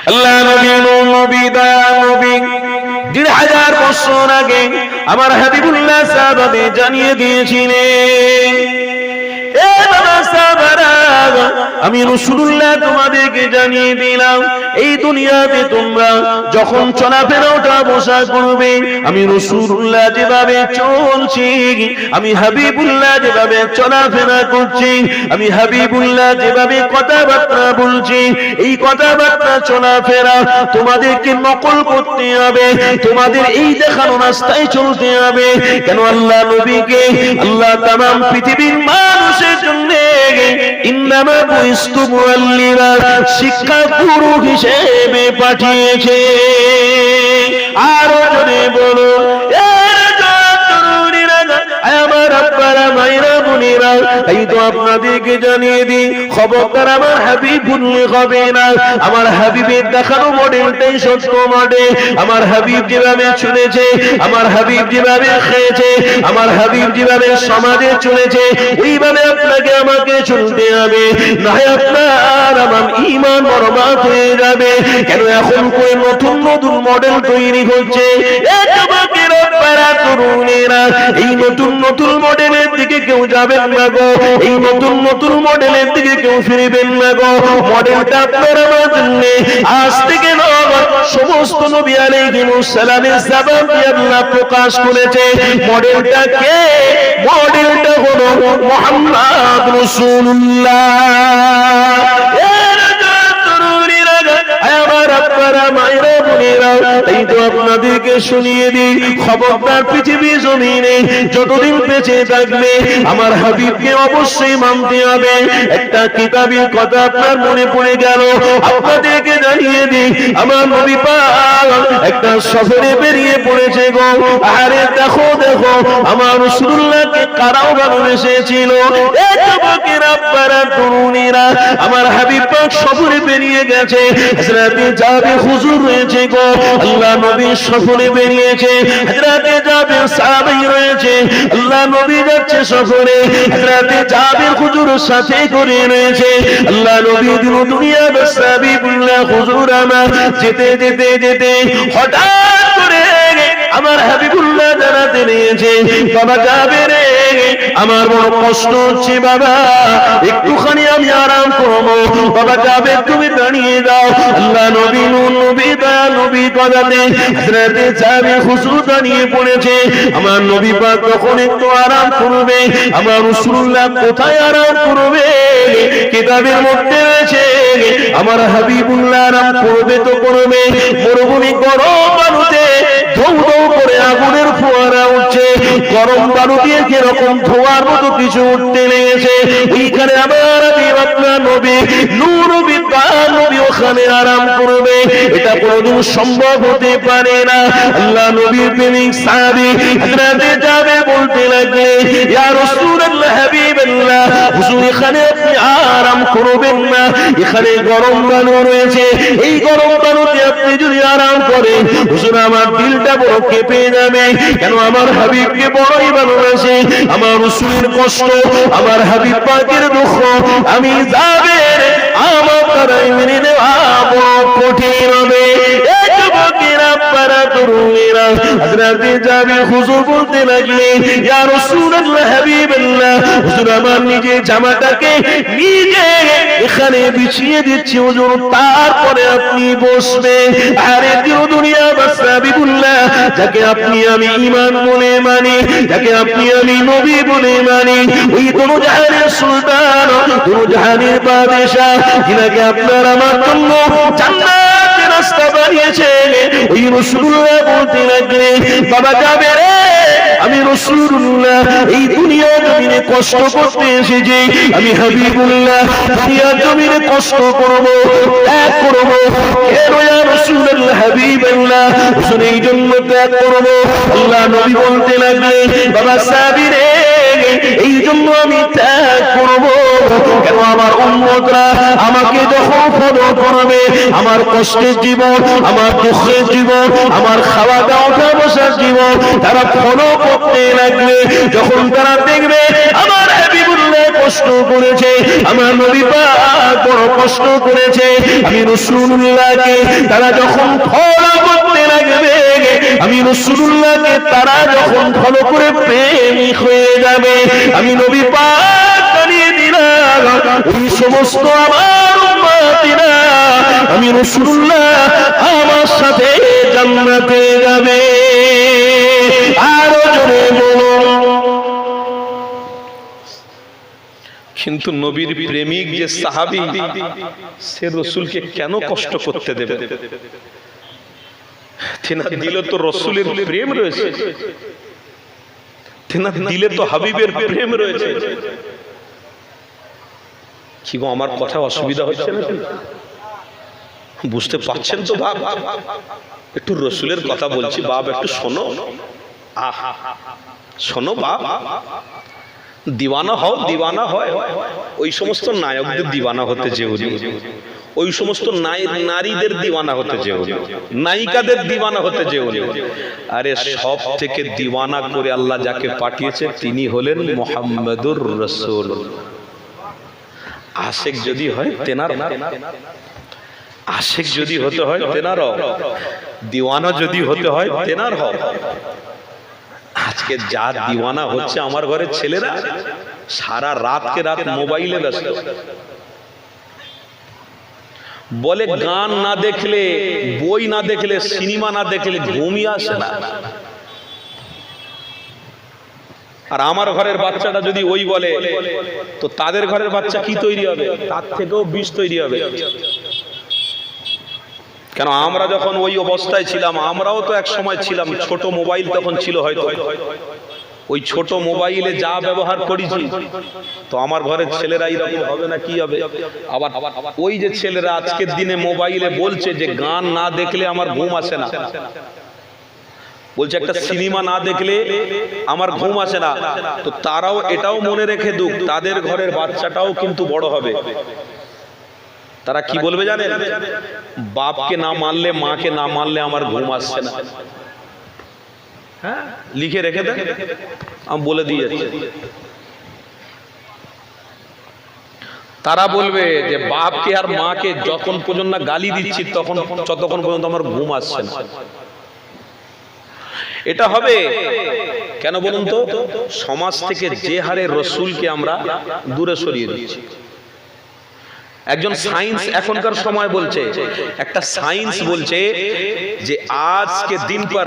আল্লাহ নবী নবী দয়া নবী ১,৫০০ বছর আগে আমার হাবিবুল্লাহ সাহাবাদের জানিয়ে দিয়েছিলেন, এ বাবা সাহাবারা, আমি রাসূলুল্লাহ তোমাদেরকে জানিয়ে দিলাম, এই দুনিয়াতে তোমরা যখন চলাফেরা ওঠা বসা করবে, আমি রাসূলুল্লাহ যেভাবে চলছি, আমি হাবিবুল্লাহ যেভাবে চলাফেরা করছি, আমি হাবিবুল্লাহ যেভাবে কথাবার্তা বলছি, এই কথাবার্তা চলাফেরা তোমাদেরকে নকল করতে হবে, তোমাদের এই দেখানো রাস্তায় চলতে হবে। কেন আল্লাহ নবীকে আল্লাহ তামাম পৃথিবীর মানুষের জন্য ইন্নামা বুইস্তু মুআল্লিমা, শিক্ষা গুরু হিসেবে পাঠিয়েছে। আরো জোরে বলো, এই তো আপনাদেরকে জানিয়ে দিই, খবরদার আমার হাবিব ভুললে হবে না। আমার হাবিবের দেখানো মডেলটাই সত্য মডেল। আমার হাবিব যেভাবে চলেছে, আমার হাবিব যেভাবে খেয়েছে, আমার হাবিব যেভাবে সমাজে চলেছে, ওইভাবে আপনাকে আমাকে চলতে হবে, না হয় আপনার আমার ঈমান বরবাদ হয়ে যাবে। কেন এখন করে নতুন নতুন মডেল তৈরি হচ্ছে, এই নতুন নতুন মডেলের দিকে কেউ যাবেন না গো, এই নতুন নতুন মডেলের দিকে কেউ ফিরবেন না গো। মডেলটা আপনার আমার জন্য আজ থেকে সমস্ত নবী আলাইহিস সালামের জবান দিয়ে আল্লাহ প্রকাশ করেছে। মডেলটা কে? মডেলটা হলো মুহাম্মদ রাসূলুল্লাহ। এই তো আপনাদেরকে শুনিয়ে দিই, খবরদার পৃথিবী জমিনে যতদিন বেঁচে থাকবে আমার হাবিবকে অবশ্যই মানতে হবে। একটা কিতাবের কথা আপনার মনে পড়ে গেল, আপনাদেরকে জানিয়ে দিই, আমার নবী পাক একটা সফরে বেরিয়ে পড়েছে গো। আরে দেখো দেখো, আমার রাসূলুল্লাহকে কারাও ভালোবেসেছিল। এই যুবকেরা, আপনারা তরুণীরা, আমার হাবিব পাক সফরে বেরিয়ে গেছে। হযরতে জাবির হুজুর রয়েছে গো, আল্লাহ নবী সফরে বেরিয়েছে। হযরতে জাবির সাহাবী রয়েছে, আল্লাহ নবী যাচ্ছে সফরে, হযরতে জাবির হুজুরের সাথে করে রয়েছে। আল্লাহ নবী দুনিয়া সাহাবী বললেন, হুজুর আমার যেতে যেতে যেতে হঠাৎ করে আমার হাবিবুল্লাহ জানাতে নিয়েছে, বাবা যাবে রে, আমার বড় কষ্ট হচ্ছে বাবা, একটুখানি আমি আরাম করবো। বাবা যাবে, তুমি দাঁড়িয়ে যাও। আল্লাহ নবী নবী দয়া নবী কথাতে হযরতে জাবির হুজুর দাঁড়িয়ে পড়েছে। আমার নবী পাক যখন একটু আরাম করবে, আমার রাসূলুল্লাহ কোথায় আরাম করবে? কিতাবের মধ্যে রয়েছে আমার হাবিবুল্লাহ আরাম করবে তো করবে মরুভূমি গরম বালুতে ধৌ ধৌ করে আগুনের ফোয়ারা উঠছে, গরম বালু দিয়ে কিরকম ধোয়ার মতো কিছু উঠতে লেগেছে। ওইখানে আমার আপনার নবী নূর নবী ওখানে আরাম করবে, এটা কোনদিন সম্ভব হতে পারে না। আল্লাহ নবীর প্রেমিক সাহাবী হযরতে জাবের বলতে লাগলেন, ইয়া রাসূলুল্লাহ হাবিবাল্লাহ, হুজুর এখানে আপনি আরাম করবেন না, এখানে গরম বালু রয়েছে, এই গরম বালুতে আপনি যদি আরাম করেন হুজুর আমার দিলটা বড় কেঁপে যাবে। কেন আমার হাবিবকে বড়ই ভালোবাসে, আমার রাসূলের কষ্ট, আমার হাবিব পাকের দুঃখ আমি জাবের আমার দ্বারাই মেনে নেওয়া বড় কঠিন হবে। এই যুবকেরা, আপনারা তরুণেরা, হযরতে জাবির হুজুর বলতে লাগলেন, ইয়া রাসূলুল্লাহ হাবিবাল্লাহ, হুজুর আমার নিজে জামাটাকে নিজে এখানে বিছিয়ে দিচ্ছি হুজুর, তারপরে আপনি বসবেন। আরে দুনিয়া বাস হাবিবুল্লাহ, যাকে আপনি আমি ঈমান বলে মানি, যাকে আপনি আমি নবী বলে মানি, ওই দুনো জাহানের সুলতান, দুনো জাহানের বাদশা, যিনাকে আপনার আমার জন্য জান্নাতের রাস্তা বানিয়েছে, ওই রাসূলুল্লাহ বলতে লাগলেন, বাবা যাবে রে, আমি রাসূলুল্লাহ এই দুনিয়া জমিনে কষ্ট করতে এসেছি, আমি হাবিবুল্লাহ দুনিয়া জমিনে কষ্ট করব, ত্যাগ করব। কেন ইয়া রাসূলুল্লাহ হাবিবাল্লাহ, হুজুর এই জন্য ত্যাগ করব। আল্লাহ নবী বলতে লাগলেন, বাবা সাহাবী রে, এই জন্য আমি ত্যাগ করব। কেন আমার উম্মতরা আমাকে যখন ফলো করবে, আমার কষ্টের জীবন, আমার দুঃখের জীবন, আমার খাওয়া দাওয়া ওঠা বসার জীবন তারা ফলো করতে লাগবে, যখন তারা দেখবে আমার হাবিবুল্লাহ কষ্ট করেছে, আমার নবী পাক বড় কষ্ট করেছে। আমি রাসূলুল্লাহকে তারা যখন ফলো করতে লাগবে, আমি রাসূলুল্লাহকে তারা যখন ফলো করে প্রেমিক হয়ে যাবে, আমি নবী পাক জানিয়ে দিলাম ওই সমস্ত আমার উম্মতিরা আমি রাসূলুল্লাহ আমার সাথে জান্নাতে যাবে। আরো জোরে বলো। কিন্তু নবীর প্রেমিক যে সাহাবী, সে রাসূলকে কেন কষ্ট করতে দেবে? তেনার দিলে তো রাসূলের প্রেম রয়েছে, তেনার দিলে তো হাবিবের প্রেম রয়েছে। কি গো, আমার কথা অসুবিধা হচ্ছে না? বুঝতে পারছেন তো বাপ? একটু রাসূলের কথা বলছি বাপ, একটু শোনো। আহা, শোনো বাপ, দিওয়ানা হও, দিওয়ানা হয়। ওই সমস্ত নায়কদের দিওয়ানা হতে যেও না, ওই সমস্ত নারীদের দিওয়ানা হতে যেও না, নায়িকাদের দিওয়ানা হতে যেও না। আরে সব থেকে দিওয়ানা করে আল্লাহ যাকে পাঠিয়েছে তিনি হলেন মুহাম্মাদুর রাসূল। আশিক যদি হয় তেনার, আশিক যদি হতে হয় তেনার হও, দিওয়ানা যদি হতে হয় তেনার হও। আজকে যা দিওয়ানা হচ্ছে আমার ঘরের ছেলেরা, সারা রাতকে রাত মোবাইলে ব্যস্ত। বলে গান না দেখলে, বই না দেখলে, সিনেমা না দেখলে ঘুমই আসে না। আর আমার ঘরের বাচ্চাটা যদি ওই বলে, তো তাদের ঘরের বাচ্চা কি তৈরি হবে? তার থেকেও বিষ তৈরি হবে। কেন, আমরা যখন ওই অবস্থায় ছিলাম, আমরাও তো এক সময় ছিলাম, ছোট মোবাইল তখন ছিল হয়তো, ওই ছোট মোবাইলে যা ব্যবহার করেছি, তো আমার ঘরের ছেলেরা এরকম হবে না কি হবে? আবার ওই যে ছেলেরা আজকের দিনে মোবাইলে বলছে যে গান না দেখলে আমার ঘুম আসে না, বলছে একটা সিনেমা না দেখলে আমার ঘুম আসে না, তো তারাও এটাও মনে রেখে দুক, তাদের ঘরের বাচ্চাটাও কিন্তু বড় হবে, তারা কি বলবে জানেন? বাপকে না মানলে, মাকে না মানলে আমার ঘুম আসছে না। হ্যাঁ, লিখে রেখে দেন, আমি বলে দিয়ে যাচ্ছি। তারা বলবে যে বাপকে আর মাকে যখন পর্যন্ত গালি দিচ্ছি ততক্ষণ পর্যন্ত আমার ঘুম আসছে না। এটা হবে কেন বলুন তো? সমাজ থেকে যে হারে রাসূলকে আমরা দূরে সরিয়ে দিচ্ছি। একজন সায়েন্স এখনকার সময় বলছে, একটা সায়েন্স বলছে যে আজ के दिन पर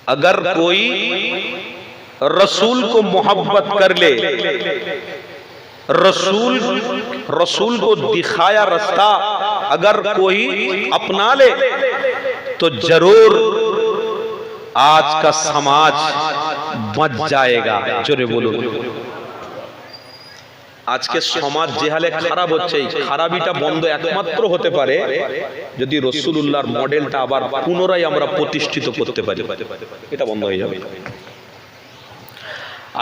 अगर कोई रसूल को मोहब्बत कर ले, रसूल को दिखाया रास्ता अगर कोई अपना ले, तो जरूर आज का समाज बच जाएगा। जोरे बोलो। আজকে সমাজ যে হালে খারাপ হচ্ছে, এই খারাপিটা বন্ধ একমাত্র হতে পারে যদি রাসূলুল্লাহর মডেলটা আবার পুনরায় আমরা প্রতিষ্ঠিত করতে পারি, এটা বন্ধ হয়ে যাবে।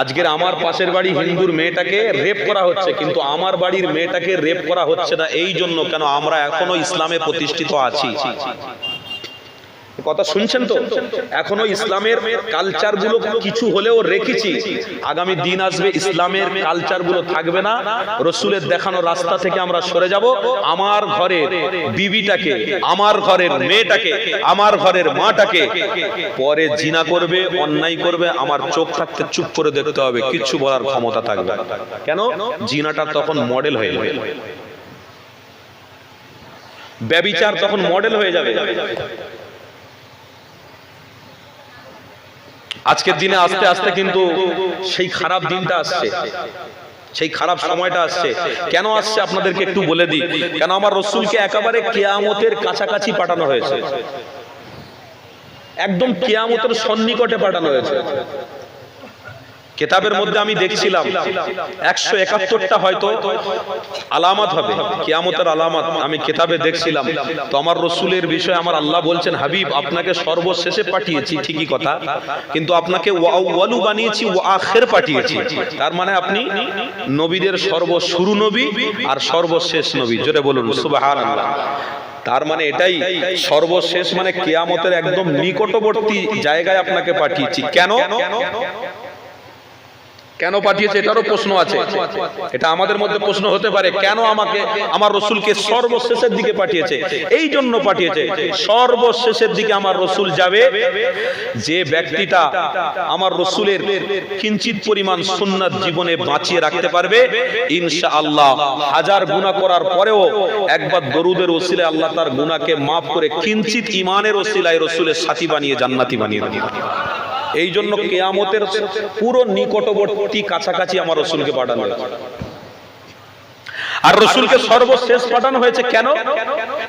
আজকের আমার পাশের বাড়ি হিন্দুর মেয়েটাকে রেপ করা হচ্ছে, কিন্তু আমার বাড়ির মেয়েটাকে রেপ করা হচ্ছে না। এই জন্য কেন? আমরা এখনো ইসলামে প্রতিষ্ঠিত আছি। কথা শুনছেন তো? এখনো ইসলামের কালচার গুলো কিছু হলেও রেখেছি। আগামী দিন আসবে ইসলামের কালচার গুলো থাকবে না, রাসূলের দেখানো রাস্তা থেকে আমরা সরে যাব। আমার ঘরের বিবিটাকে, আমার ঘরের মেয়েটাকে, আমার ঘরের মাটাকে পরে জিনা করবে, অন্যায় করবে, আমার চোখ থাকতে চুপ করে দেখতে হবে, কিচ্ছু বলার ক্ষমতা থাকবে না। কেন? জিনাটা তখন মডেল হয়ে যাবে, ব্যভিচার তখন মডেল হয়ে যাবে। আজকের দিনে আস্তে আস্তে কিন্তু সেই খারাপ দিনটা আসছে, সেই খারাপ সময়টা আসছে। কেন আসছে আপনাদেরকে একটু বলে দিই। কেন? আমার রাসূলকে একেবারে কিয়ামতের কাছাকাছি পাঠানো হয়েছে, একদম কিয়ামতের সন্নিকটে পাঠানো হয়েছে। কিতাবের মধ্যে আমি দেখছিলাম 171টা হয়তো আলামত হবে, কিয়ামতের আলামত আমি কিতাবে দেখছিলাম। তো আমার রাসূলের বিষয়ে আমার আল্লাহ বলছেন, হাবিব আপনাকে সর্বশেষে পাঠিয়েছি, ঠিকই কথা, কিন্তু আপনাকে ওয়ালু বানিয়েছি, ও আখির পাঠিয়েছি। তার মানে আপনি নবীদের সর্বশুরু নবী আর সর্বশেষ নবী। জোরে বলুন সুবহানাল্লাহ। তার মানে এটাই, সর্বশেষ মানে কিয়ামতের একদম নিকটবর্তী জায়গায় আপনাকে পাঠিয়েছি। কেন? কেন পাঠিয়েছে এটারও প্রশ্ন আছে। এটা আমাদের মধ্যে প্রশ্ন হতে পারে, কেন আমাকে আমার রসুলকে সর্বশেষের দিকে পাঠিয়েছে? এই জন্য পাঠিয়েছে, সর্বশেষের দিকে আমার রসুল যাবে, যে ব্যক্তিটা আমার রসুলের কিঞ্চিত পরিমাণ সুন্নাত জীবনে বাঁচিয়ে রাখতে পারবে, ইনশাআল্লাহ হাজার গুনাহ করার পরেও একবার দরুদের ওসিলায় আল্লাহ তার গুনাহকে মাফ করে কিঞ্চিত ঈমানের ওসিলায় রসুলের সাথী বানিয়ে জান্নাতি বানিয়ে দেবেন। এই জন্য কিয়ামতের পুরো নিকটবর্তী কাছাকাছি আমার রসুলকে পাঠানো হয়েছে। আর রসুলকে সর্বশেষ পাঠানো হয়েছে কেন?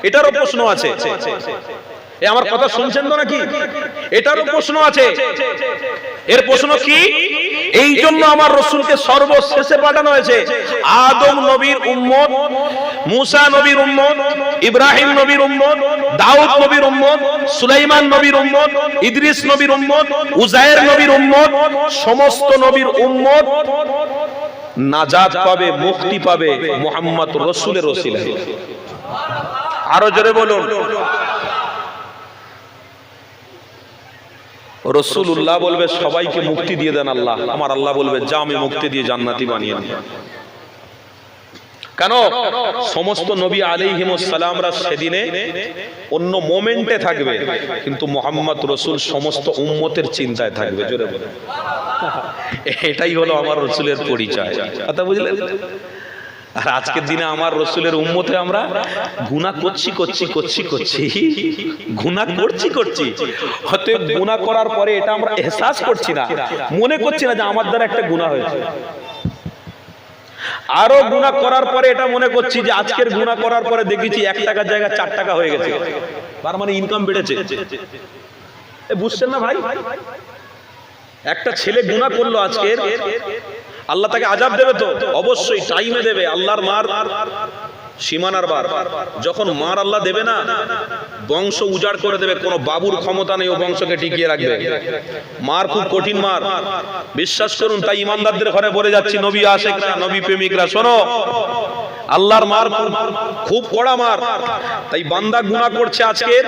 এটারও প্রশ্ন আছে। আমার কথা শুনছেন তো নাকি? এটারও প্রশ্ন আছে। এর প্রশ্ন কি? এই জন্য আমার রসুলকে সর্বশেষে পাঠানো হয়েছে। আদম নবীর উম্মত, মুসা নবীর উম্মত, ইব্রাহিম নবীর উম্মত, দাউদ নবীর উম্মত, সুলাইমান নবীর উম্মত, ইদ্রিস নবীর উম্মত, উজায়ের নবীর উম্মত, সমস্ত নবীর উম্মত নাজাত পাবে, মুক্তি পাবে মুহাম্মদ রসুলের ওসিলায়। আরো জোরে বলুন। রসুল্লাহ বলবে সবাইকে মুক্তি দিয়ে দেন আল্লাহ, আমার আল্লাহ বলবে যা আমি মুক্তি দিয়ে জান্নাতি বানিয়ে দিই। কেন? সমস্ত নবী আলাইহিমুস সালামরা সেদিনে অন্য মোমেন্টে থাকবে, কিন্তু মুহাম্মদ রসুল সমস্ত উম্মতের চিন্তায় থাকবে। জোরে বলুন। এটাই হলো আমার রসুলের পরিচয়। কথা বুঝলেন? আর আজকের দিনে আমার রসুলের উম্মতে আমরা গুনাহ করছি হয়তো গুনাহ করার পরে এটা আমরা এহসাস করছি না, মনে করছি না যে আমার দ্বারা একটা গুনাহ হয়েছে। আরো গুনাহ করার পরে এটা মনে করছি যে আজকের গুনাহ করার পরে দেখেছি 1 টাকার জায়গায় 4 টাকা হয়ে গেছে, তার মানে ইনকাম বেড়েছে। বুঝছেন না ভাই? একটা ছেলে গুনাহ করলো আজকের, আল্লাহ তাকে আযাব দেবে তো অবশ্যই, টাইমে দেবে। আল্লাহর মার সীমানার বার, যখন মার আল্লাহ দেবে না, বংশ উজাড় করে দেবে। কোনো বাবুর ক্ষমতা নেই ও বংশকে টিকিয়ে রাখবে। মার খুব কঠিন মার, বিশ্বাস করুন। তাই ইমানদারদের ঘরে বলে যাচ্ছি, নবী আশিকরা, নবী প্রেমিকরা, শোনো, আল্লাহর মার খুব কড়া মার। তাই বান্দা গুনাহ করছে আজকের,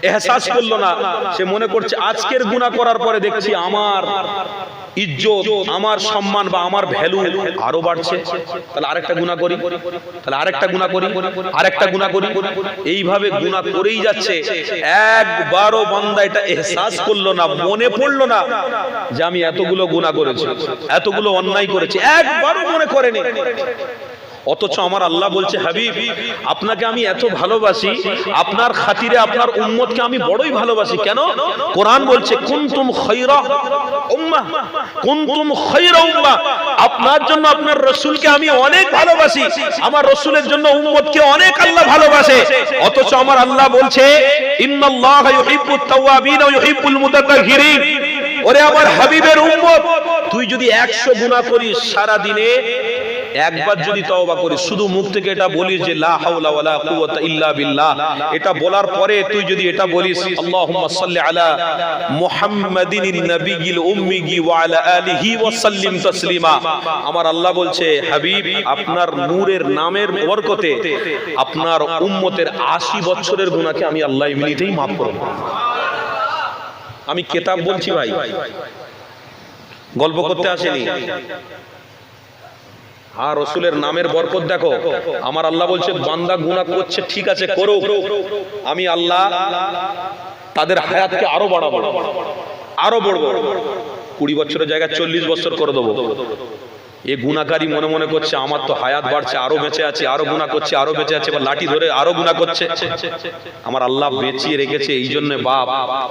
এহসাস করলো না, সে মনে করছে আজকের গুনাহ করার পরে দেখছি আমার ইজ্জত, আমার সম্মান বা আমার ভ্যালু আরো বাড়ছে, তাহলে আরেকটা গুনাহ করি, তাহলে আরেকটা গুনাহ করি, আরেকটা গুনাহ করি। এইভাবে গুনাহ করেই যাচ্ছে। একবারও বান্দা এটা এহসাস করলো না, মনে পড়লো না যে আমি এতগুলো গুনাহ করেছি, এতগুলো অন্যায় করেছি, একবারও মনে করেনি। অথচ আমার আল্লাহ বলছে, হাবিব আপনাকে আমি এত ভালোবাসি, আপনার খাতিরে আপনার উম্মতকে আমি বড়ই ভালোবাসি। কেন? কোরআন বলছে কুনতুম খায়রা উম্মাহ, কুনতুম খায়রা উম্মাহ। আপনার জন্য আপনার রাসূলকে আমি অনেক ভালোবাসি, আমার রাসূলের জন্য উম্মতকে অনেক আল্লাহ ভালোবাসে। অথচ আমার আল্লাহ বলছে ইন্নাল্লাহা ইউহিব্বুত তাওয়াবিন ওয়া ইউহিব্বুল মুতাতাহহিরিন। ওরে আমার হাবিবের উম্মত, তুই যদি 100 গুনাহ করিস সারা দিনে, একবার যদি তওবা করিস, শুধু মুখ থেকে এটা বলিস যে লা হাওলা ওয়ালা কুওয়াতা ইল্লা বিল্লাহ, এটা বলার পরে তুই যদি এটা বলিস আল্লাহুম্মা সাল্লি আলা মুহাম্মাদিনিন নাবিয়িল উম্মি ওয়া আলা আলিহি ওয়া সাল্লিম তাসলিমা। আমার আল্লাহ বলছে, হাবিব আপনার নূরের নামের বরকতে আপনার উম্মতের 80 বছরের গুনাহকে আমি আল্লাহ এমনিতেই maaf করব। আমি কিতাব বলছি ভাই, গল্প করতে আসেনি। আর রসুলের নামের বরকত দেখো। আমার আল্লাহ বলছে বান্দা গুনাহ করছে, ঠিক আছে করো, আমি আল্লাহ তাদের হায়াতকে আরো বাড়াবো, আরো বড়বো। 20 বছরের জায়গায় 40 বছর করে দেবো। এই গুনাহকারী মনে মনে করছে আমার তো হায়াত বাড়ছে, আরো বেঁচে আছে, আরো গুনাহ করছে, আরো বেঁচে আছে, এবার লাঠি ধরে আরো গুনাহ করছে। আমার আল্লাহ বেঁচিয়ে রেখেছে এই জন্য বাপ,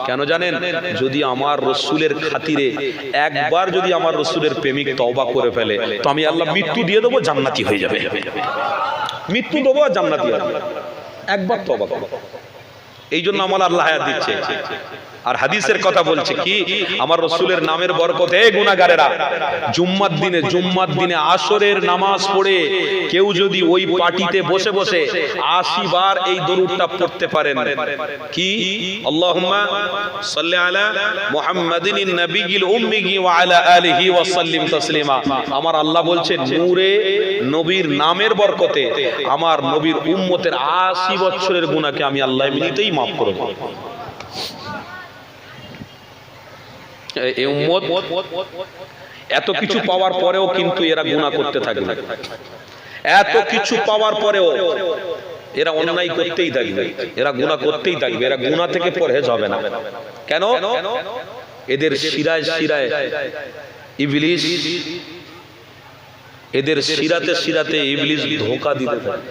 কেন জানেন? যদি আমার রসুলের খাতিরে একবার যদি আমার রসুলের প্রেমিক তওবা করে ফেলে, তো আমি আল্লাহ মৃত্যু দিয়ে দেবো, জান্নাতি হয়ে যাবে। মৃত্যু দেবো আর জান্নাতি হবে, একবার তওবা করো। এই জন্য আমার আল্লাহ হায়াত দিচ্ছে। আর হাদিসের কথা বলছে কি, আমার রসুলের নামের বরকতে গুনাহগারেরা জুম্মার দিনে আসরের নামাজ পড়ে কেউ যদি ওই পাটিতে বসে বসে 80 বার এই দরুদটা পড়তে পারেন, কি আল্লাহুম্মা সাল্লি আলা মুহাম্মাদিনিন নাবিয়িল উম্মি ওয়া আলা আলিহি ওয়া সাল্লিম তাসলিমা। আমার আল্লাহ বলছে নূরে নবীর নামের বরকতে আমার নবীর উম্মতের 80 বছরের গুনাহকে আমি আল্লাহ এমনিতেই maaf করব। এই উম্মত এত কিছু পাওয়ার পরেও কিন্তু এরা গুনাহ করতে থাকবে, এত কিছু পাওয়ার পরেও এরা অন্যায় করতেই থাকবে, এরা গুনাহ করতেই থাকবে, এরা গুনাহ থেকে পরহেজ হবে না। কেন? এদের শিরায় শিরায় ইবলিস, এদের শিরাতে শিরাতে ইবলিস ধোঁকা দিতে থাকে।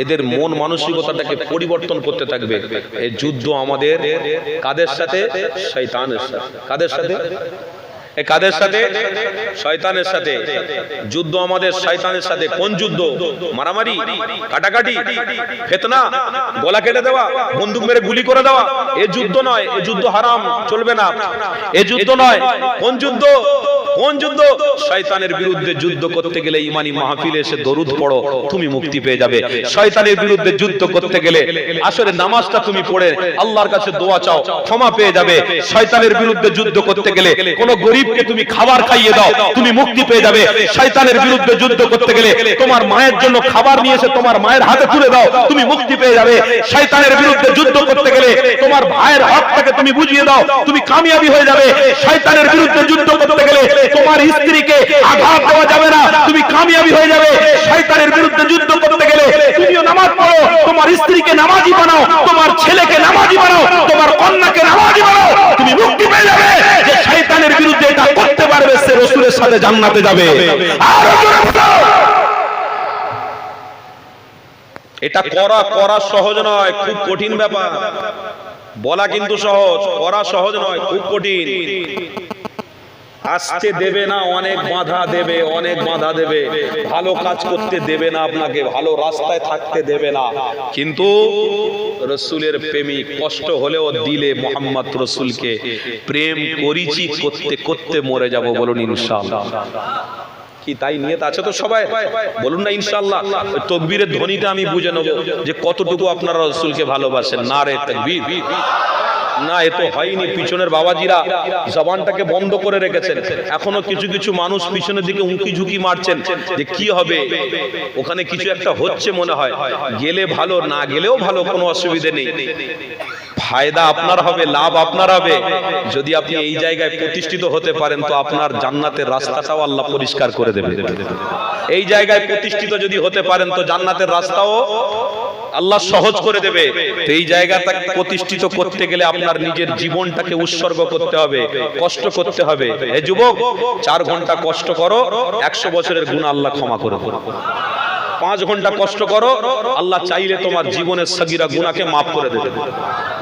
এদের মন মানসিকতাটাকে পরিবর্তন করতে থাকবে। এই যুদ্ধ আমাদের কাদের সাথে? শয়তানের সাথে। কাদের সাথে? কাদের সাথে? শয়তানের সাথে। যুদ্ধ আমাদের শয়তানের সাথে। কোন যুদ্ধ? মারামারি, কাটাকাটি, ফিতনা, গলা কেটে দেওয়া, বন্দুক মেরে গুলি করে দেওয়া, এ যুদ্ধ নয়, এ যুদ্ধ হারাম, চলবে না, এ যুদ্ধ নয়। কোন যুদ্ধ? কোন যুদ্ধ? শয়তানের বিরুদ্ধে যুদ্ধ করতে গেলে ইমানি মাহফিলে এসে দরুদ পড়ো, তুমি মুক্তি পেয়ে যাবে। শয়তানের বিরুদ্ধে যুদ্ধ করতে গেলে আসরে নামাজটা তুমি পড়ে আল্লাহর কাছে দোয়া চাও, ক্ষমা পেয়ে যাবে। শয়তানের বিরুদ্ধে যুদ্ধ করতে গেলে কোন গরিবকে তুমি খাবার খাইয়ে দাও, তুমি মুক্তি পেয়ে যাবে। শয়তানের বিরুদ্ধে যুদ্ধ করতে গেলে তোমার মায়ের জন্য খাবার নিয়ে এসে তোমার মায়ের হাতে তুলে দাও, তুমি মুক্তি পেয়ে যাবে। শয়তানের বিরুদ্ধে যুদ্ধ করতে গেলে তোমার ভাইয়ের হকটাকে তুমি বুঝিয়ে দাও, তুমি কামিয়াবি হয়ে যাবে। শয়তানের বিরুদ্ধে যুদ্ধ করতে গেলে তোমার স্ত্রীকে আঘাত দেওয়া যাবে না, তুমি কামিয়াবি হয়ে যাবে। শয়তানের বিরুদ্ধে যুদ্ধ করতে গেলে তুমিও নামাজ পড়ো, তোমার স্ত্রীকে নামাজি বানাও, তোমার ছেলেকে নামাজি বানাও, তোমার কন্যাকে নামাজি বানাও, তুমি মুক্তি পেয়ে যাবে। যে শয়তানের বিরুদ্ধে এটা করতে পারবে সে রাসূলের সাথে জান্নাতে যাবে। আর এটা করা সহজ নয়, খুব কঠিন ব্যাপার। বলা কিন্তু সহজ, করা সহজ নয়, খুব কঠিন। আসতে দেবে না, অনেক বাধা দেবে, অনেক বাধা দেবে, ভালো কাজ করতে দেবে না, আপনাকে ভালো রাস্তায় থাকতে দেবে না। কিন্তু রাসূলের প্রেমিক, কষ্ট হলেও দিলে মুহাম্মদ রাসূলকে প্রেম করিছি, করতে করতে মরে যাব। বলুন ইনশাআল্লাহ। কি তাই নিয়ত আছে তো সবাই? বলুন না ইনশাআল্লাহ। তাকবীরের ধ্বনিটা আমি বুঝে নেব যে কতটুকু আপনারা রাসূলকে ভালোবাসেন। নারে তাকবীর। না, এ তো হয়নি। পিছনের বাবাজিরা জবানটাকে বন্ধ করে রেখেছেন। এখনো কিছু কিছু মানুষ পিছনের দিকে উঁকি ঝুঁকি মারছেন যে কি হবে, ওখানে কিছু একটা হচ্ছে মনে হয়। গেলে ভালো, না গেলেও ভালো, কোনো অসুবিধে নেই। ফায়দা আপনার হবে, লাভ আপনার হবে। যদি আপনি এই জায়গায় প্রতিষ্ঠিত হতে পারেন তো আপনার জান্নাতের রাস্তাটাও আল্লাহ পরিষ্কার করে দেবে। এই জায়গায় প্রতিষ্ঠিত যদি হতে পারেন তো জান্নাতের রাস্তাও আল্লাহ সহজ করে দেবে। তো এই জায়গাটা প্রতিষ্ঠিত করতে গেলে আপনার নিজের জীবনটাকে উৎসর্গ করতে হবে, কষ্ট করতে হবে। হে যুবক, 4 ঘন্টা কষ্ট করো, 100 বছরের গুনাহ আল্লাহ ক্ষমা করে দেবে। 5 ঘন্টা কষ্ট করো, আল্লাহ চাইলে তোমার জীবনের সগীরা গুনাহকে মাফ করে দেবে।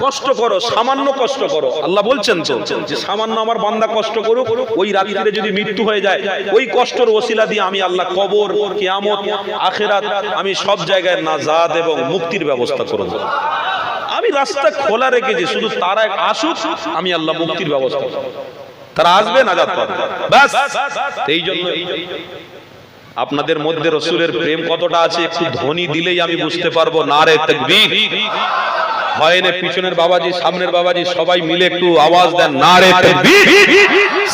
কষ্ট করো, সামান্য কষ্ট করো। আল্লাহ বলছেন তো যে সামান্য আমার বান্দা কষ্ট করুক, ওই রাত্রিতে যদি মৃত্যু হয়ে যায়, ওই কষ্টের ওসিলা দিয়ে আমি আল্লাহ কবর, কিয়ামত, আখিরাত, আমি সব জায়গায় নাজাত এবং মুক্তির ব্যবস্থা করে দেব। আমি রাস্তা খোলা রেখেছি, শুধু তারা আসুক, আমি আল্লাহ মুক্তির ব্যবস্থা করব। তারা আসবে, নাজাত পাবে, ব্যাস। এই জন্য আপনাদের মধ্যে রাসূলের প্রেম কতটা আছে একটু ধ্বনি দিলেই আমি বুঝতে পারবো। নারে তাকবীর। হয় না, পিছনের বাবাজি, সামনের বাবাজি, সবাই মিলে একটু আওয়াজ দেন, নারে তাকবীর।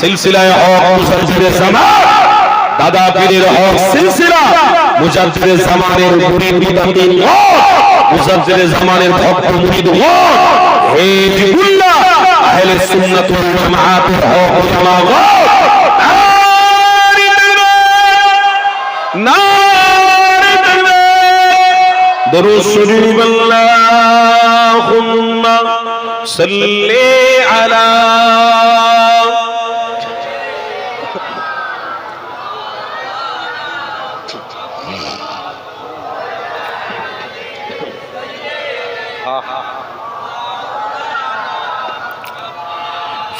সিলসিলায়ে হক মুজাদ্দিদে জামান, দাদা পীরের হক সিলসিলা, মুজাদ্দিদে জামানের মুরিদ মুতাকিন, মুজাদ্দিদে জামানের ভক্ত মুরিদ, হে জিবুল্লাহ, আহলে সুন্নাত ওয়াল জামাতের হক উলামা, নারে তাকবীর। দরুদ শরীফ, আল্লাহুম্মা সাল্লি আলা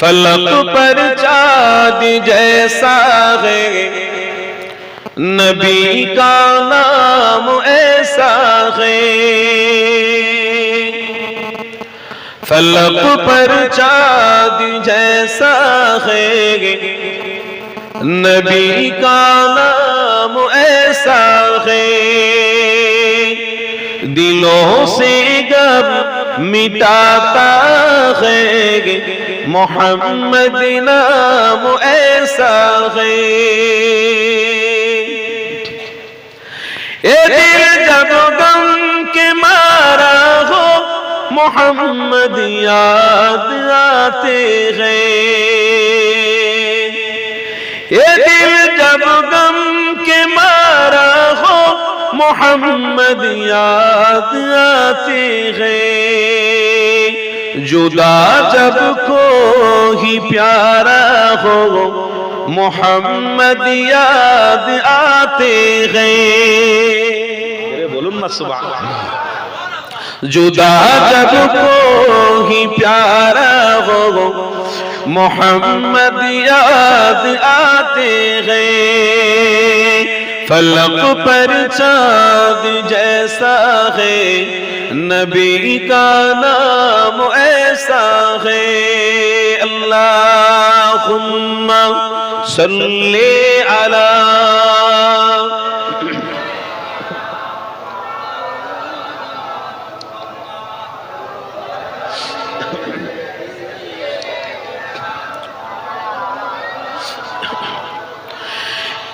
फलक पर चाँद जैसा है, नबी का नाम ऐसा है। फलक पर चाँद जैसा है, नबी का नाम ऐसा है। दिलों से गम मिटाता है, मोहम्मद नाम ऐसा है। ये दिल जब गम के मारा हो, मोहम्मद याद आते हैं। दिल जब गम के मारा हो मोहम्मद याद आते हैं, जुदा जब कोई प्यारा हो मोहम्मद याद आते हैं। बोलून ना सुभान। जुदा जब कोई प्यारा हो मोहम्मद याद आते हैं, फलक पर चाँद जैसा है नबी का नाम ऐसा है। अल्लाहुम्मा सल्ली अला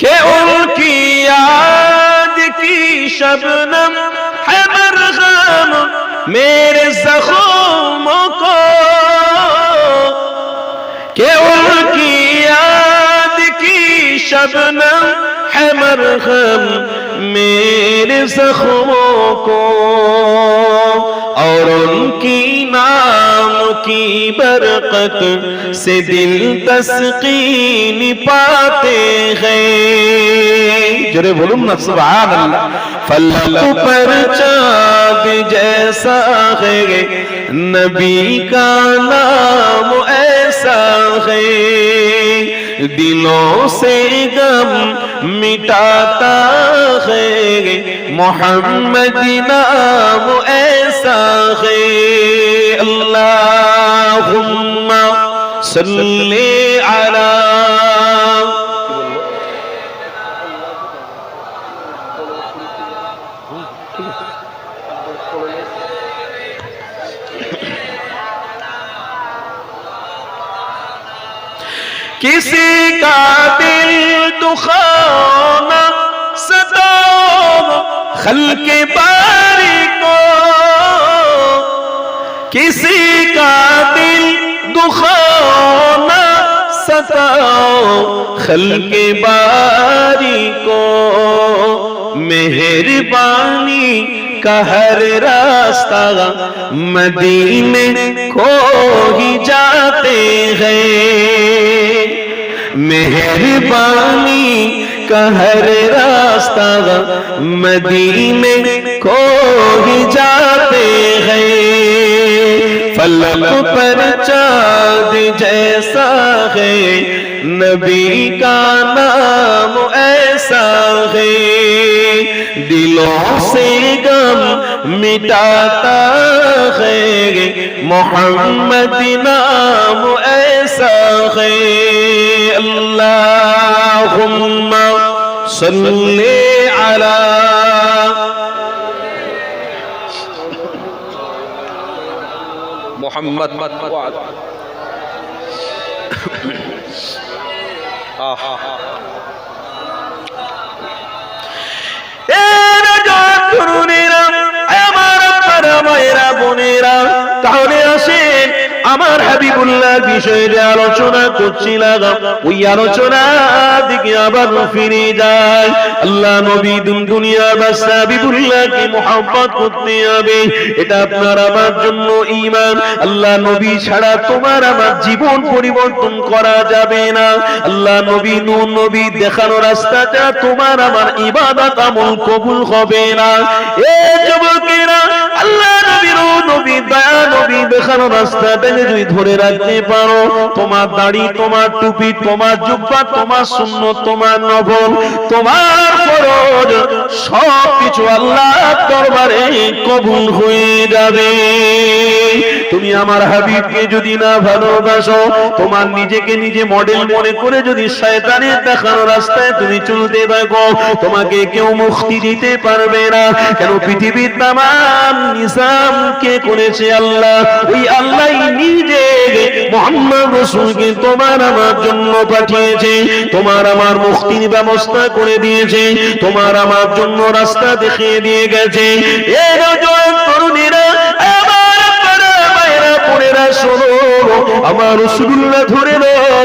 कि उनकी याद की शबनम है मरहम मेरे ज़ख्मों को, कि उनकी याद की शबनम है मरहम मेरे ज़ख्मों को, और उनकी नाम की बरकत से दिल तस्कीन पाते हैं। जरे बोलूं ना सुभान अल्लाह। फलक पर चाँद जैसा है नबी का नाम ऐसा है, दिलों से गम मिटाता है मोहम्मद नाम ऐसा है। अल्लाहुम्मा सल्ली अला किसी का दिल दुखाना सताओ खल्के बारी को, किसी का दिल दुखाना सताओ खल्के बारी को, मेहरबानी का हर रास्ता मदीने को ही जाते हैं, मेहरबानी का हर रास्ता मदीने को ही जाते हैं। फलक पर चाँद जैसा है नबी का नाम ऐसा है, दिलों से गम मिटाता है मोहम्मद नाम ऐसा है। अल्लाहुम्मा सल्ली अला मोहम्मद। তাহলে আসেন আমার হাবিবুল্লাহ বিষয়ে যে আলোচনা করছিলাম ওই আলোচনা দিকে আবার ফিরে যায়। আল্লাহ নবী দুনিয়ার বাদশা হাবিবুল্লাহকে মুহাব্বত করতে হবে, এটা আপনার আমার জন্য ঈমান। আল্লাহ নবী ছাড়া তোমার আমার জীবন পরিবর্তন করা যাবে না। আল্লাহ নবী নূর নবী দেখানো রাস্তাটা তোমার আমার ইবাদত আমল কবুল হবে না। এ যুবকেরা আল্লাহ নবীর নবী দয়া নবী দেখানো রাস্তাটাকে যদি ধরে রাখতে পারো, তোমার দাড়ি তোমার টুপি তোমার জুব্বা তোমার সুন্নত তোমার নফল তোমার ফরজ সবকিছু আল্লাহর দরবারে কবুল হয়ে যাবে। তুমি আমার হাবিবকে যদি না ভালোবাসো, তোমার নিজেকে নিজে মডেল মনে করে যদি শয়তানের দেখানো রাস্তায় তুমি চলতে থাকো, তোমাকে কেউ মুক্তি দিতে পারবে না। কেন পৃথিবীর তামাম নিজাম কে করেছে? আল্লাহ। ওই আল্লাহ নিজে মুহাম্মদ রাসূলকে তোমার আমার জন্য পাঠিয়েছে, তোমার আমার মুক্তির ব্যবস্থা করে দিয়েছে, তোমার আমার জন্য রাস্তা দেখিয়ে দিয়ে গেছে। এর জয় তরুণীরা আমার বোনেরা শোনো, আমার রাসূলুল্লাহ ধরে নাও,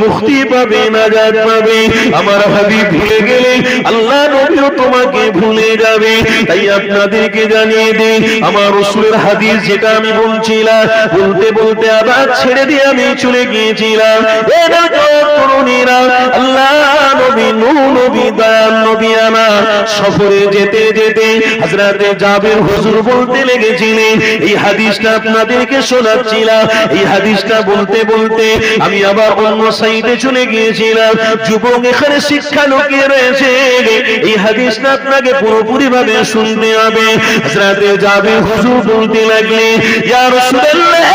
মুক্তি পাবে, নাজাত পাবে। আমার হাবিব ভুলে গেলে আল্লাহ নবীও তোমাকে ভুলে যাবে। তাই আপনাদেরকে জানিয়ে দিই, আমার রাসূলের হাদিস যেটা আমি বলছিলাম, বলতে বলতে আবার ছেড়ে দিয়ে আমি চলে গিয়েছিলাম। এরা তরুণীরা, আল্লাহ নবী, নূহ নবী, দয়াল নবী আমার সফরে যেতে যেতে হযরতে জাবির হুজুর বলতে লেগেছিলেন, এই হাদিসটা আপনাদেরকে শোনাচ্ছিলাম। এই হাদিসটা বলতে বলতে আমি আবার অন্য সাইডে চলে গিয়েছিলাম। যুবক, এখানে শিক্ষা লুকিয়ে রয়েছে, এই হাদিসটা আপনাকে পুরোপুরি ভাবে শুনতে হবে। হযরতে জাবির হুজুর বলতে লাগলেন, ইয়া রাসূলুল্লাহ,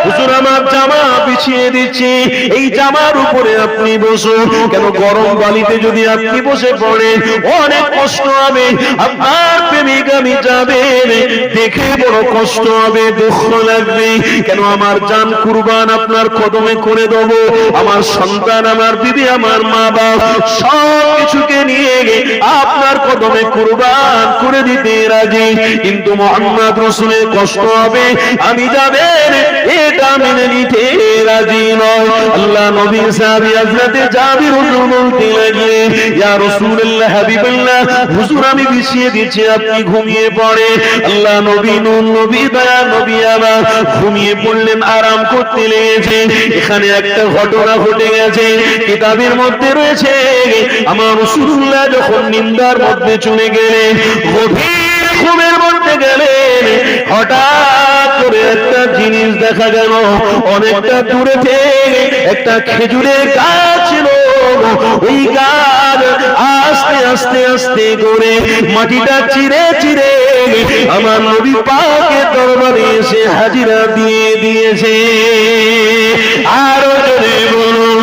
হুজুর আমার জামা বিছিয়ে দিচ্ছি, এই জামার উপরে আপনি বসুন। কেন, গরম বালিতে যদি আপনি বসে পড়েন অনেক কষ্ট হবে। আপনার প্রেমিক আমি যাবেন, দেখে বড় কষ্ট হবে, দুঃখ লাগবে। কেন, আমার জান কুরবান আপনার কদমে করে দেব। আমার সন্তান, আমার বিবি, আমার মা বাবা সব কিছুকে নিয়ে আপনার কদমে কুরবান করে দিতে রাজি। কিন্তু মুহাম্মদ রাসূলের কষ্ট হবে, আমি যাবেন এটা মেনে নিতে রাজি নয়। আল্লাহ নবীর সাহাবী হযরতে জাবির হুজুর বলতে লাগলেন, ইয়া রাসূলুল্লাহ, হাবিবাল্লাহ, হুজুর আমি বিছিয়ে দিচ্ছি, আপনি ঘুমিয়ে পড়ে। আল্লাহ নবী, নূহ নবী, দয়া নবী আমার ঘুমিয়ে পড়লেন, আরাম করতে লেগেছে। এখানে একটা ঘটনা ঘটে গেছে, কিতাবের মধ্যে রয়েছে। আমার রাসূলুল্লাহ যখন নিন্দার মধ্যে চলে গেলেন, গভীর ঘুমের মধ্যে গেলেন, হঠাৎ করে একটা জিনিস দেখা গেল। অনেকটা দূরে থেকে একটা খেজুরের গাছ ছিল। ওই গাছ আস্তে আস্তে আস্তে করে মাটিটা চিরে চিরে আমার নবী পাকের দরবারে এসে হাজিরা দিয়ে দিয়েছে। আরো জোরে বলুন,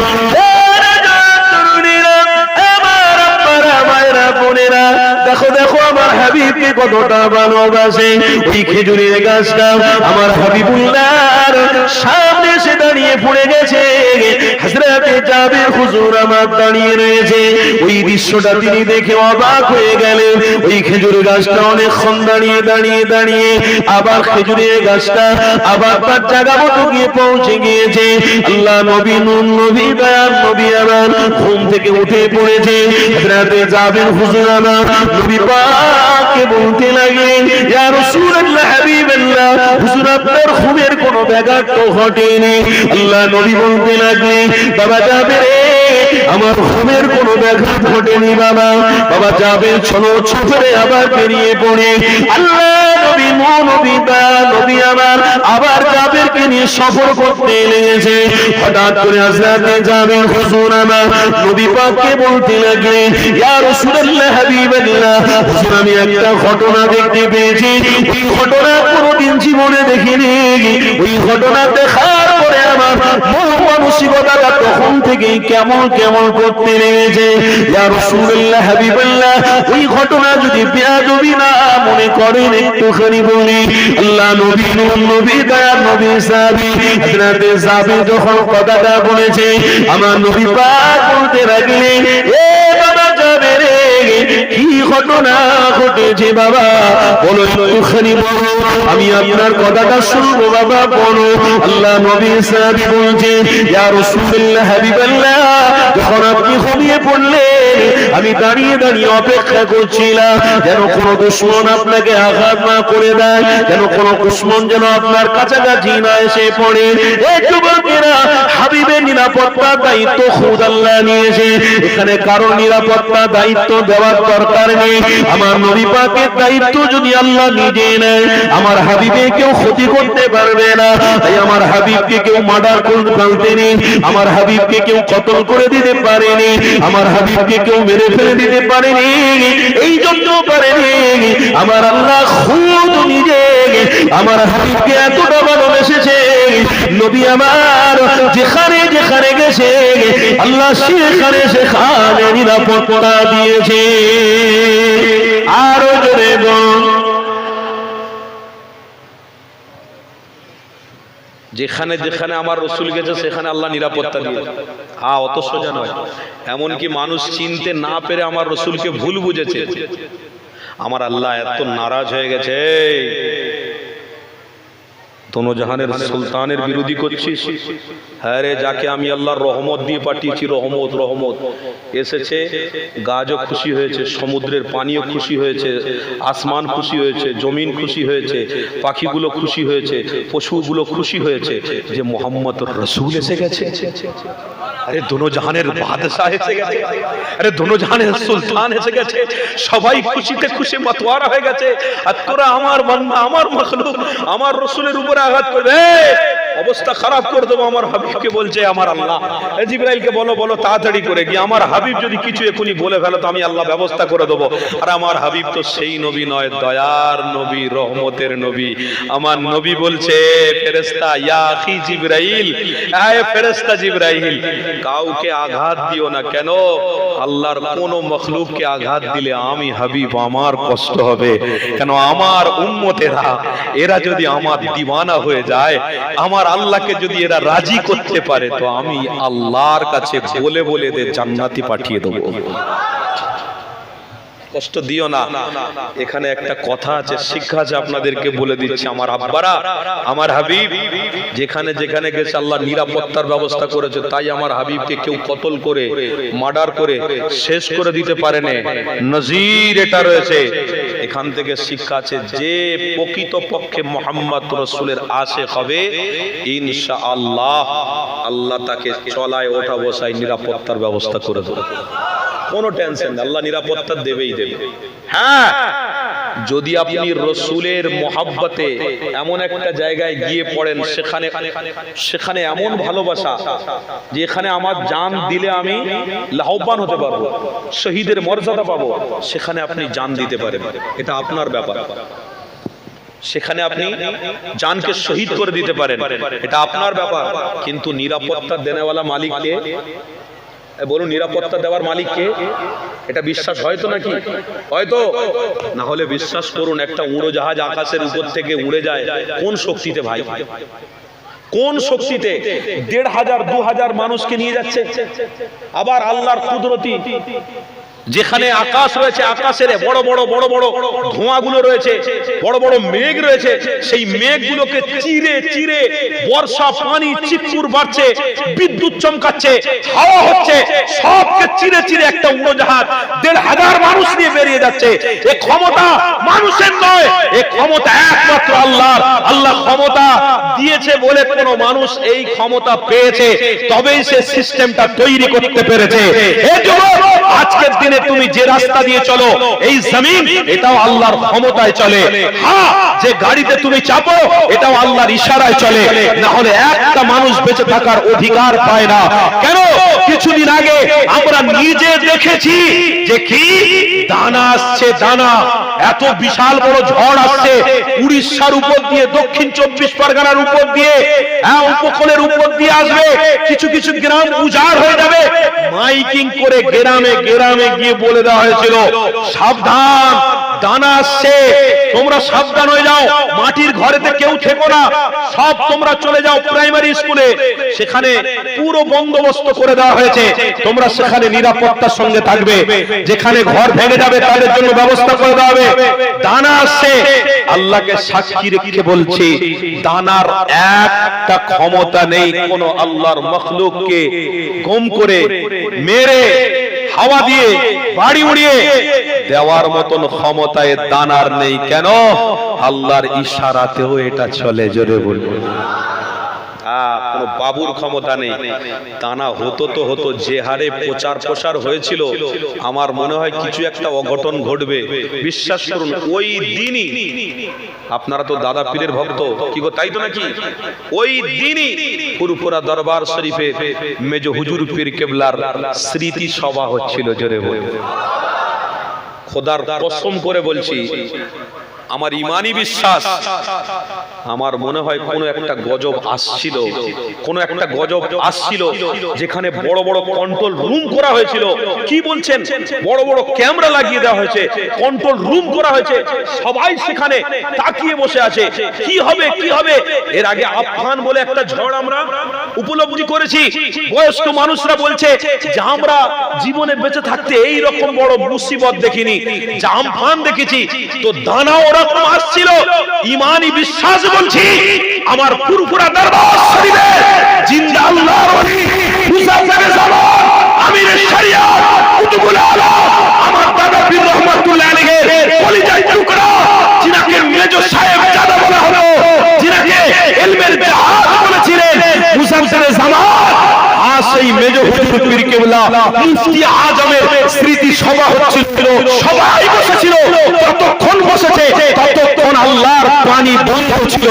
দেখো দেখো আমার হাবিবকে কতটা ভালোবাসে। ওই খেজুরের গাছটা আমার হাবিবুল্লাহর সামনে এসে দাঁড়িয়ে পড়ে গেছে। হযরতে জাবির হুজুর আমার দাঁড়িয়ে রয়েছে। ওই দৃশ্যটা তিনি দেখে অবাক হয়ে গেলেন। ওই খেজুরের গাছটা অনেকক্ষণ দাঁড়িয়ে দাঁড়িয়ে দাঁড়িয়ে আবার খেজুরের গাছটা আবার তার জায়গা মতো গিয়ে পৌঁছে গিয়েছে। আল্লাহ নবী, নূহ নবী, দয়াল নবী আমার ঘুম থেকে উঠে পড়েছে। হযরতে জাবির হুজুর আমার নবী পাককে বলতে লাগলেন, ইয়া রাসূলুল্লাহ, হাবিবাল্লাহ, হুজুর আপনার ঘুমের কোনো ব্যাঘাত তো ঘটেনি। আল্লাহ নবী বলতে লাগলেন, বাবা জাবির, আমার ঘুমের কোনো ব্যাঘাত ঘটেনি বাবা। বাবা জাবির চলো ছুটে আবার বেরিয়ে পড়ে আল্লাহ নবী, নূহ নবী, দয়াল নবী আমার আবার জাবিরকে নিয়ে সফর করতে লেগেছে। হঠাৎ করে হযরতে জাবির হুজুর আমার নবী পাককে বলতে লাগলেন, ইয়া রাসূলুল্লাহ, হাবিবাল্লাহ, হুজুর আমি একটা ঘটনা দেখতে পেয়েছি। এই ঘটনা কোনোদিন জীবনে দেখিনি। ওই ঘটনা দেখার পরে আমার মন মানসিকতাটা তখন থেকেই কেমন কেমন করতে লেগেছে। ইয়া রাসূলুল্লাহ, হাবিবাল্লাহ, ওই ঘটনা যদি বেয়াদবি না মনে করেন একটুখানি বলি। আল্লাহ নবী, নূহ নবী, দয়াল নবী সাহাবী হযরতে জাবির যখন কথাটা বলেছে, আমার নবী পাক বলতে লাগলেন, এ বাবা জাবির, কি ঘটনা ঘটেছে বাবা, বলো একটুখানি বলো, আমি আপনার কথাটা শুনবো বাবা, বলো। আল্লাহ নবী সাহাবী বলছে, ইয়া রাসূলুল্লাহ, হাবিবাল্লাহ, যখন আপনি ঘুমিয়ে পড়লেন আমি দাঁড়িয়ে দাঁড়িয়ে অপেক্ষা করছিলাম যেন কোনো দুশমন আপনাকে আঘাত না করে দেয়, যেন কোনো দুশমন যেন আপনার কাছাকাছি না এসে পড়ে। এই যুবকেরা, হাবিবের নিরাপত্তা দায়িত্ব খুদ আল্লাহ নিয়েছে। এখানে কারো নিরাপত্তা দায়িত্ব দেওয়ার দরকার নেই। আমার নবী পাকের দায়িত্ব যদি আল্লাহ নিজে নেয়, আমার হাবিবে কেউ ক্ষতি করতে পারবে না। তাই আমার হাবিবকে কেউ মার্ডার করতে পারতেনি, আমার হাবিবকে কেউ কতল করে দিতে পারেনি, আমার হাবিবকে কেউ মেরে ফেলে দিতে পারেনি। এই জন্য পারেনি আমার আল্লাহ খুদ নিজে আমার হাবিবকে এতটা ভালোবেসেছে। নবী আমার যেখানে যেখানে গেছে আল্লাহ সেখানে সেখানে নিরাপত্তা দিয়েছে। আরো জোরে বল, যেখানে যেখানে আমার রসুল গেছে সেখানে আল্লাহ নিরাপত্তা দিয়েছে। হ্যাঁ, অত সোজা নয়। এমনকি মানুষ চিনতে না পেরে আমার রসুলকে ভুল বুঝেছে। আমার আল্লাহ এত নারাজ হয়ে গেছে, দোনো জাহানের সুলতানের বিরোধী করছিস? হ্যাঁ রে, যাকে আমি আল্লাহর রহমত দিয়ে পাঠিয়েছি, রহমত রহমত এসেছে, গাছও খুশি হয়েছে, সমুদ্রের পানিও খুশি হয়েছে, আসমান খুশি হয়েছে, জমিন খুশি হয়েছে, পাখিগুলো খুশি হয়েছে, পশুগুলো খুশি হয়েছে যে মোহাম্মদ রসুল এসে গেছে। আরে দোনো জাহানের বাদশাহ এসে গেছে, আরে দোনো জাহানের সুলতান এসে গেছে, সবাই খুশিতে খুশি মাতোয়ারা হয়ে গেছে। আর তোরা আমার বান্দা, আমার মাখলুক, আমার রসুলের উপরে আঘাত করবে, অবস্থা খারাপ করে দেবো। আমার হাবিবকে বলছে আমার আল্লাহ, জিবরাইলকে বলো বলো তাড়াতাড়ি করে গিয়ে আমার হাবিব যদি কিছু এখনই বলে ফেলো তো আমি আল্লাহ ব্যবস্থা করে দেবো। আর আমার হাবিব তো সেই নবী নয়, দয়ার নবী, রহমতের নবী। আমার নবী বলছে ফেরেশতা, ইয়া আখি জিবরাইল, আয় ফেরেশতা জিবরাইল, কাউকে আঘাত দিও না। কেন? আল্লাহর কোন মখলুককে আঘাত দিলে আমি হাবিব আমার কষ্ট হবে। কেন? আমার উম্মতেরা, এরা যদি আমার দিওয়ানা হয়ে যায়, আমার আল্লাহকে যদি এরা রাজি করতে পারে, তো আমি আল্লাহর কাছে বলে বলে এদের জান্নাতি পাঠিয়ে দেবো। কষ্ট দিও না। এখানে একটা কথা আছে, শিক্ষা আছে, আপনাদেরকে বলে দিচ্ছি। আমার আব্বারা, আমার হাবিব যেখানে যেখানে গেছে আল্লাহ নিরাপত্তার ব্যবস্থা করেছে, তাই আমার হাবিবকে কেউ কতল করে, মার্ডার করে শেষ করে দিতে পারে না। নজির এটা রয়েছে। এখান থেকে শিক্ষা আছে, যে প্রকৃত পক্ষে মুহাম্মদ রাসূলের আশিক হবে, ইনশাআল্লাহ আল্লাহ তাকে চলায় ওঠা বসায় নিরাপত্তার ব্যবস্থা করে দেবে। কোনো টেনশন নেই, আল্লাহ নিরাপত্তা দেবেই দেবে। হ্যাঁ, যদি আপনি রসুলের মহাব্বতে এমন একটা জায়গায় গিয়ে পড়েন, সেখানে এমন ভালোবাসা যে এখানে আমার জান দিলে আমি লাভবান হতে পারবো, শহীদের মর্যাদা পাবো, সেখানে আপনি জান দিতে পারেন, এটা আপনার ব্যাপার। সেখানে আপনি জানকে শহীদ করে দিতে পারেন, এটা আপনার ব্যাপার। কিন্তু নিরাপত্তা দেনেওয়ালা মালিককে বলুন, নিরাপত্তা দেওয়ার মালিককে, এটা বিশ্বাস হয়তো নাকি? হয়তো না হলে বিশ্বাস করুন, একটা উড়োজাহাজ আকাশের উপর থেকে উড়ে যায় কোন শক্তিতে ভাই? কোন শক্তিতে? ১৫০০ ২০০০ মানুষকে নিয়ে যাচ্ছে। আবার আল্লাহর কুদরতি, যেখানে আকাশ রয়েছে, আকাশের বড় বড় বড় বড় ধোঁয়াগুলো রয়েছে, বড় বড় মেঘ রয়েছে, সেই মেঘগুলোকে চিরে চিরে বর্ষা পানি চিৎকুর বাড়ছে, বিদ্যুৎ চমকাচ্ছে, হাওয়া হচ্ছে, সবকে চিরে চিরে একটা উড়োজাহাজ ১৫০০ মানুষ নিয়ে বেরিয়ে যাচ্ছে। এই ক্ষমতা মানুষের নয়, এই ক্ষমতা একমাত্র আল্লাহর। আল্লাহ ক্ষমতা দিয়েছে বলে কোনো মানুষ এই ক্ষমতা পেয়েছে, তবেই সে সিস্টেমটা তৈরি করতে পেরেছে। এই জন্য আজকের দিনে তুমি যে রাস্তা দিয়ে চলো, এই জমিন এটাও আল্লাহর ক্ষমতায় চলে। হ্যাঁ, যে গাড়িতে তুমি চাপো এটাও আল্লাহর ইশারায় চলে, না হলে একটা মানুষ বেঁচে থাকার অধিকার পায় না। কেন? কিছুদিন আগে আমরা নিজে দেখেছি যে কি দানা আসছে, দানা, এত বিশাল বড় ঝড় আসছে উড়িষ্যার উপর দিয়ে, দক্ষিণ ২৪ পরগনার উপর দিয়ে, উপকূলের উপর দিয়ে আসবে, কিছু কিছু গ্রাম উজাড় হয়ে যাবে। মাইকিং করে গ্রামে গ্রামে গিয়ে বলে দেওয়া হয়েছিল, সাবধান, দানা আসছে, তোমরা সাবধান হয়ে যাও, মাটির ঘরেতে কেউ থেকো না, সব তোমরা চলে যাও প্রাইমারি স্কুলে। সেখানে পুরো বন্দোবস্ত করে দেওয়া হয়েছে, তোমরা সেখানে নিরাপত্তার সঙ্গে থাকবে। যেখানে ঘর ভেঙে যাবে তাদের জন্য ব্যবস্থা করে দেওয়া হবে। দানা আসছে, আল্লাহকে সাক্ষী রেখে বলছি, দানার একটা ক্ষমতা নেই কোন আল্লাহর মখলুককে গম করে, মেরে, হাওয়া দিয়ে, বাড়ি উড়িয়ে দেওয়ার মতন ক্ষমতা এ দানার নেই। কেন? আল্লাহর ইশারাতেও এটা চলে। জোরে বলবো, কোন বাবুর ক্ষমতা নেই। দানা হতো তো হতো, যে হারে প্রচার প্রসার হয়েছিল, আমার মনে হয় কিছু একটা অঘটন ঘটবে। বিশ্বাস করুন, ওই দিনই, আপনারা তো দাদা পীরের ভক্ত, কি গো তাই তো নাকি? ওই দিনই ফুরফুরা দরবার শরীফে মেজ হুজুর পীর কেবলার স্মৃতি সভা হচ্ছিল। জোরে বলে, খোদার কসম করে বলছি, আমার ইমানি বিশ্বাস, আমার মনে হয় কোন একটা গজব আসছিল, কোন একটা গজব আসছিল, যেখানে বড় বড় কন্ট্রোল রুম করা হয়েছিল। কি বলছেন? বড় বড় ক্যামেরা লাগিয়ে দেওয়া হয়েছে, কন্ট্রোল রুম করা হয়েছে, সবাই সেখানে তাকিয়ে বসে আছে, কি হবে কি হবে। এর আগে আফগান বলে একটা ঝড় আমরা উপলব্ধি করেছি। বয়স্ক মানুষরা বলছে যে আমরা জীবনে বেঁচে থাকতে এই রকম বড় মুসিবত দেখিনি, যা আমফান দেখেছি। তো দানা ওরকম আসছিল। ইমানি বিশ্বাস বলছি, আমার ফুরফুরা দরবার শরীফে জিন্দা আল্লাহর ওলি মুসাফির জামান আমির শরিয়ত কুতুবুল আলা আমার দাদা পীর রহমাতুল্লাহ আলাইহির কলিজার টুকরা যিনাকে মেজর সাহেব জাদা বলা হলো, যিনাকে ইলমের জাহাজ বলেছিলেন মুসাফির জামান, আজ সেই মেজর হুজুর পীর কেবলা মুফতি আজমের স্মৃতি সভা হচ্ছিল, সবাই বসেছিল, ততক্ষণ বসেছে ততক্ষণ আল্লাহর পানি বন্ধ ছিল।